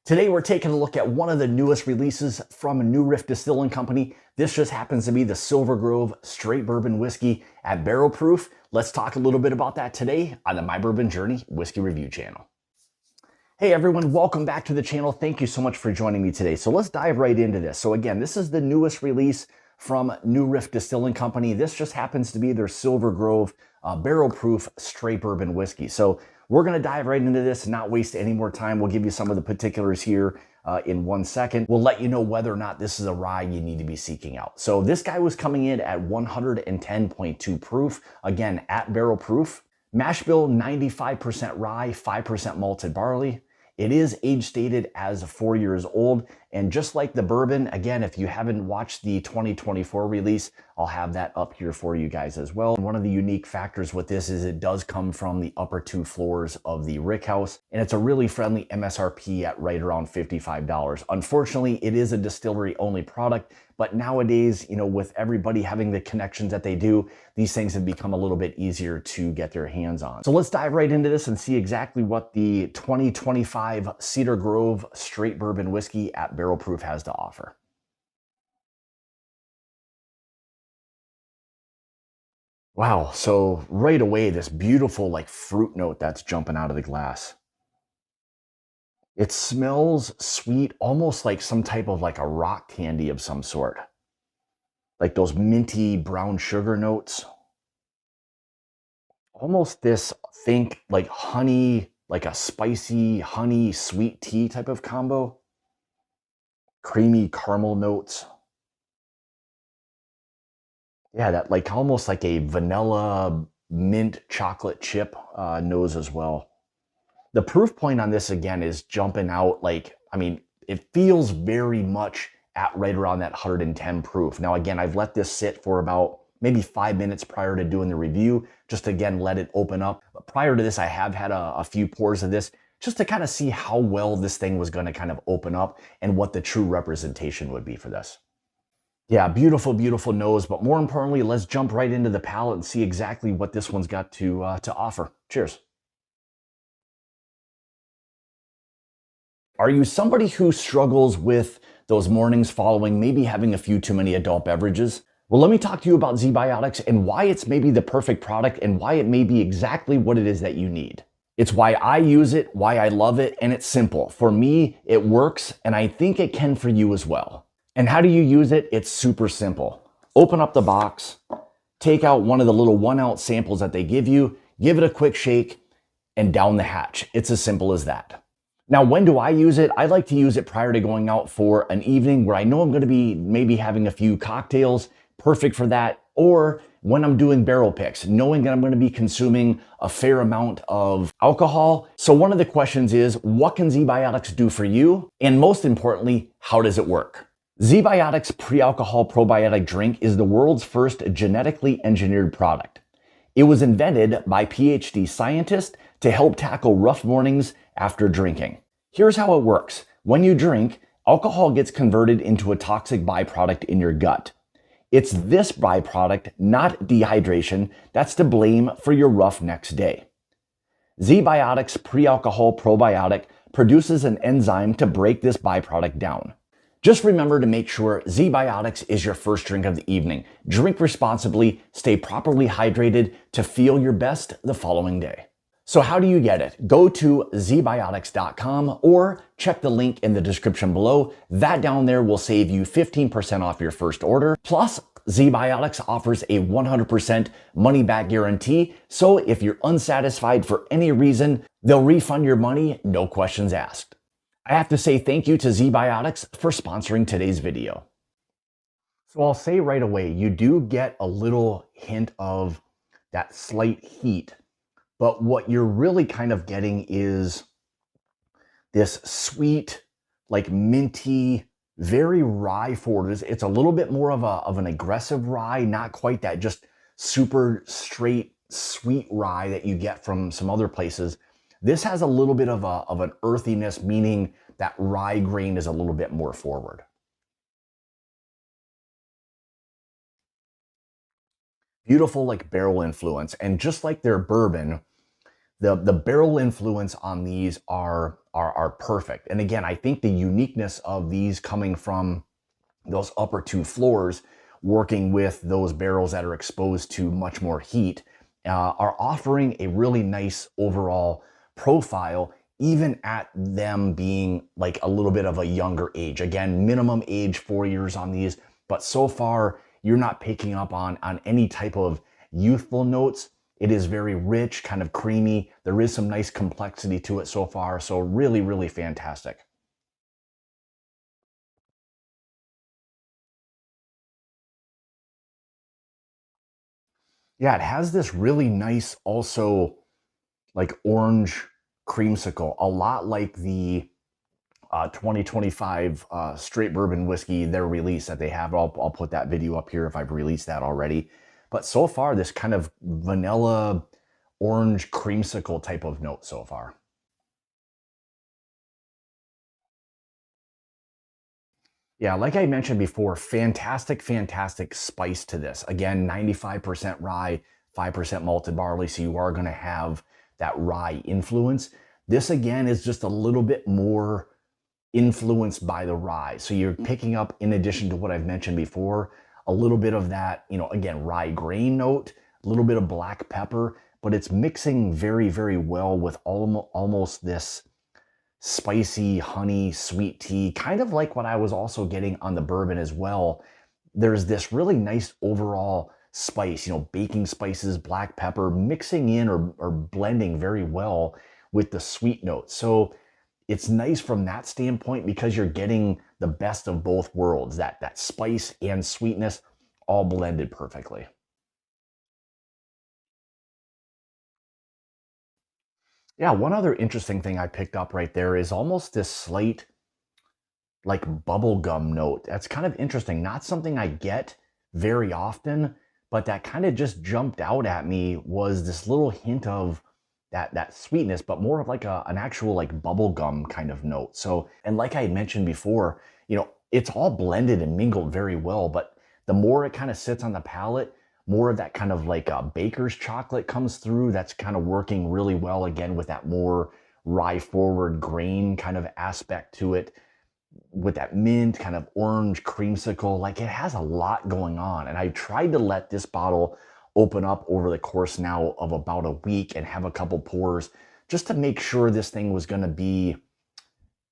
Today we're taking a look at one of the newest releases from a new Riff Distilling company. This just happens to be the Silver Grove Straight Bourbon Whiskey at barrel proof. Let's talk a little bit about that today on the My Bourbon Journey Whiskey Review channel. Hey everyone, welcome back to the channel. Thank you so much for joining me today. So let's dive right into this. So again, this is the newest release from New Riff Distilling Company. This just happens to be their Silver Grove barrel proof straight bourbon whiskey. So we're going to dive right into this and not waste any more time. We'll give you some of the particulars here in 1 second. We'll let you know whether or not this is a rye you need to be seeking out. So this guy was coming in at 110.2 proof, again at barrel proof. Mash bill 95% rye, 5% malted barley. It is age stated as 4 years old, and just like the bourbon, again, if you haven't watched the 2024 release, I'll have that up here for you guys as well. One of the unique factors with this is it does come from the upper two floors of the rickhouse, and it's a really friendly MSRP at right around $55. Unfortunately, it is a distillery only product, but nowadays, you know, with everybody having the connections that they do, these things have become a little bit easier to get their hands on. So let's dive right into this and see exactly what the 2025 Cedar Grove Straight Bourbon Whiskey at barrel proof has to offer. Wow, so right away, this beautiful like fruit note that's jumping out of the glass. It smells sweet, almost like some type of like a rock candy of some sort. Like those minty brown sugar notes. Almost this, think like honey, like a spicy honey sweet tea type of combo. Creamy caramel notes. Yeah, that like almost like a vanilla mint chocolate chip nose as well. The proof point on this again is jumping out like, I mean, it feels very much at right around that 110 proof. Now again, I've let this sit for about maybe 5 minutes prior to doing the review, just to again let it open up. But prior to this, I have had a few pours of this just to kind of see how well this thing was going to kind of open up and what the true representation would be for this. Yeah, beautiful, beautiful nose, but more importantly, let's jump right into the palate and see exactly what this one's got to offer. Cheers. Are you somebody who struggles with those mornings following maybe having a few too many adult beverages? Well, let me talk to you about ZBiotics and why it's maybe the perfect product and why it may be exactly what it is that you need. It's why I use it, why I love it, and it's simple. For me, it works, and I think it can for you as well. And how do you use it? It's super simple. Open up the box, take out one of the little 1 ounce samples that they give you, give it a quick shake, and down the hatch. It's as simple as that. Now, when do I use it? I like to use it prior to going out for an evening where I know I'm going to be maybe having a few cocktails, perfect for that, or when I'm doing barrel picks, knowing that I'm going to be consuming a fair amount of alcohol. So one of the questions is, what can ZBiotics do for you? And most importantly, how does it work? ZBiotics pre-alcohol probiotic drink is the world's first genetically engineered product. It was invented by PhD scientists to help tackle rough mornings after drinking. Here's how it works. When you drink, alcohol gets converted into a toxic byproduct in your gut. It's this byproduct, not dehydration, that's to blame for your rough next day. ZBiotics pre-alcohol probiotic produces an enzyme to break this byproduct down. Just remember to make sure ZBiotics is your first drink of the evening. Drink responsibly, stay properly hydrated to feel your best the following day. So how do you get it? Go to ZBiotics.com or check the link in the description below. That down there will save you 15% off your first order. Plus, ZBiotics offers a 100% money back guarantee. So if you're unsatisfied for any reason, they'll refund your money, no questions asked. I have to say thank you to ZBiotics for sponsoring today's video. So I'll say right away, you do get a little hint of that slight heat, but what you're really kind of getting is this sweet, like minty, very rye forward. It's a little bit more of an aggressive rye, not quite that just super straight, sweet rye that you get from some other places. This has a little bit of an earthiness, meaning that rye grain is a little bit more forward. Beautiful like barrel influence. And just like their bourbon, The barrel influence on these are perfect. And again, I think the uniqueness of these coming from those upper two floors, working with those barrels that are exposed to much more heat, are offering a really nice overall profile, even at them being like a little bit of a younger age. Again, minimum age 4 years on these, but so far you're not picking up on any type of youthful notes. It is very rich, kind of creamy. There is some nice complexity to it so far. So really, really fantastic. Yeah, it has this really nice also like orange creamsicle, a lot like the 2025 straight bourbon whiskey, their release that they have. I'll put that video up here if I've released that already. But so far, this kind of vanilla orange creamsicle type of note so far. Yeah, like I mentioned before, fantastic, fantastic spice to this. Again, 95% rye, 5% malted barley, so you are going to have that rye influence. This again is just a little bit more influenced by the rye. So you're picking up, in addition to what I've mentioned before, a little bit of that, again, rye grain note, a little bit of black pepper, but it's mixing very, very well with almost this spicy honey sweet tea, kind of like what I was also getting on the bourbon as well. There's this really nice overall spice, baking spices, black pepper, mixing in or blending very well with the sweet notes. So it's nice from that standpoint because you're getting the best of both worlds, that spice and sweetness all blended perfectly. Yeah, one other interesting thing I picked up right there is almost this slight like bubblegum note. That's kind of interesting. Not something I get very often, but that kind of just jumped out at me was this little hint of that sweetness, but more of like an actual like bubblegum kind of note. So, and like I had mentioned before, it's all blended and mingled very well, but the more it kind of sits on the palate, more of that kind of like a baker's chocolate comes through. That's kind of working really well again with that more rye forward grain kind of aspect to it, with that mint kind of orange creamsicle. Like it has a lot going on. And I tried to let this bottle open up over the course now of about a week and have a couple pours just to make sure this thing was going to be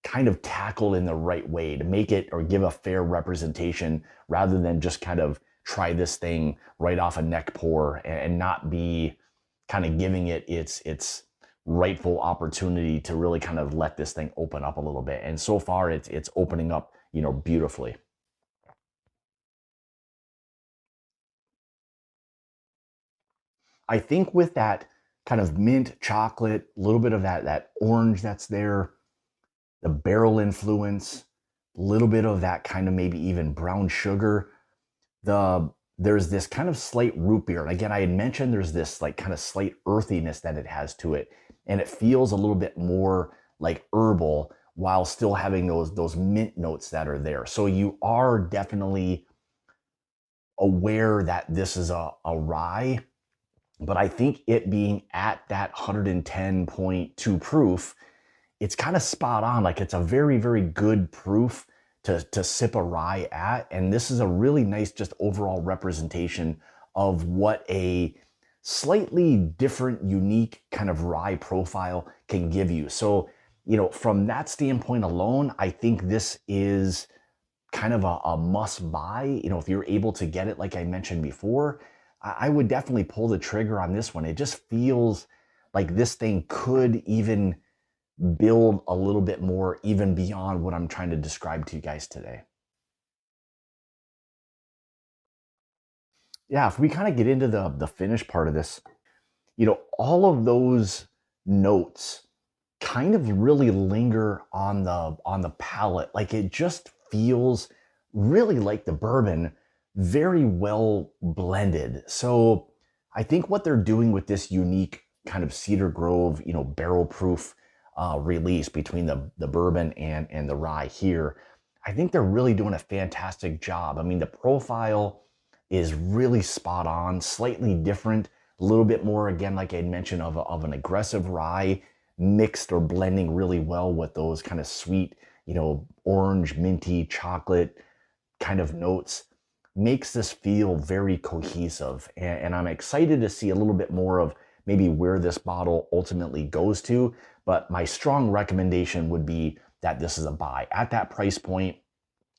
kind of tackled in the right way to make it or give a fair representation rather than just kind of try this thing right off a neck pour and not be kind of giving it its rightful opportunity to really kind of let this thing open up a little bit. And so far it's opening up, beautifully. I think with that kind of mint chocolate, a little bit of that orange that's there, the barrel influence, a little bit of that kind of maybe even brown sugar. There's this kind of slight root beer. And again, I had mentioned there's this like kind of slight earthiness that it has to it. And it feels a little bit more like herbal while still having those mint notes that are there. So you are definitely aware that this is a rye, but I think it being at that 110.2 proof, it's kind of spot on. Like it's a very, very good proof to sip a rye at. And this is a really nice, just overall representation of what a slightly different, unique kind of rye profile can give you. So, from that standpoint alone, I think this is kind of a must buy. If you're able to get it, like I mentioned before, I would definitely pull the trigger on this one. It just feels like this thing could even build a little bit more, even beyond what I'm trying to describe to you guys today. Yeah, if we kind of get into the finish part of this, all of those notes kind of really linger on the palate. Like it just feels really like the bourbon, very well blended. So I think what they're doing with this unique kind of Cedar Grove, barrel proof release between the bourbon and the rye here, I think they're really doing a fantastic job. I mean, the profile is really spot on, slightly different A little bit more, again, like I mentioned, of an aggressive rye mixed or blending really well with those kind of sweet, orange, minty, chocolate kind of notes, makes this feel very cohesive. And I'm excited to see a little bit more of maybe where this bottle ultimately goes to. But my strong recommendation would be that this is a buy. At that price point,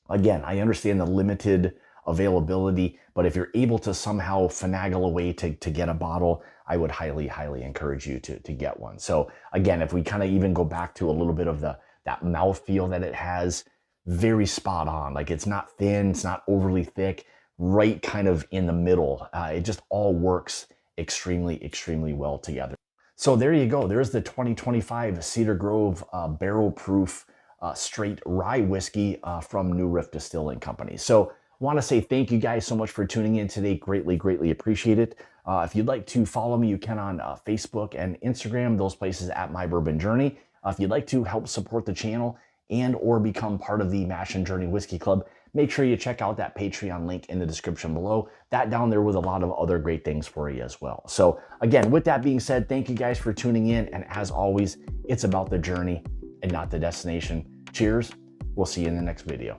again, I understand the limited availability, but if you're able to somehow finagle a way to get a bottle, I would highly, highly encourage you to get one. So again, if we kind of even go back to a little bit of that mouthfeel that it has, very spot on. Like, it's not thin, it's not overly thick, right kind of in the middle. It just all works extremely, extremely well together. So there you go. There's the 2025 Cedar Grove barrel proof straight rye whiskey from New Riff Distilling Company. So want to say thank you guys so much for tuning in today. Greatly, greatly appreciate it. If you'd like to follow me, you can on Facebook and Instagram, those places at My Bourbon Journey. If you'd like to help support the channel and or become part of the Mash and Journey Whiskey Club, make sure you check out that Patreon link in the description below. That down there with a lot of other great things for you as well. So again, with that being said, thank you guys for tuning in. And as always, it's about the journey and not the destination. Cheers. We'll see you in the next video.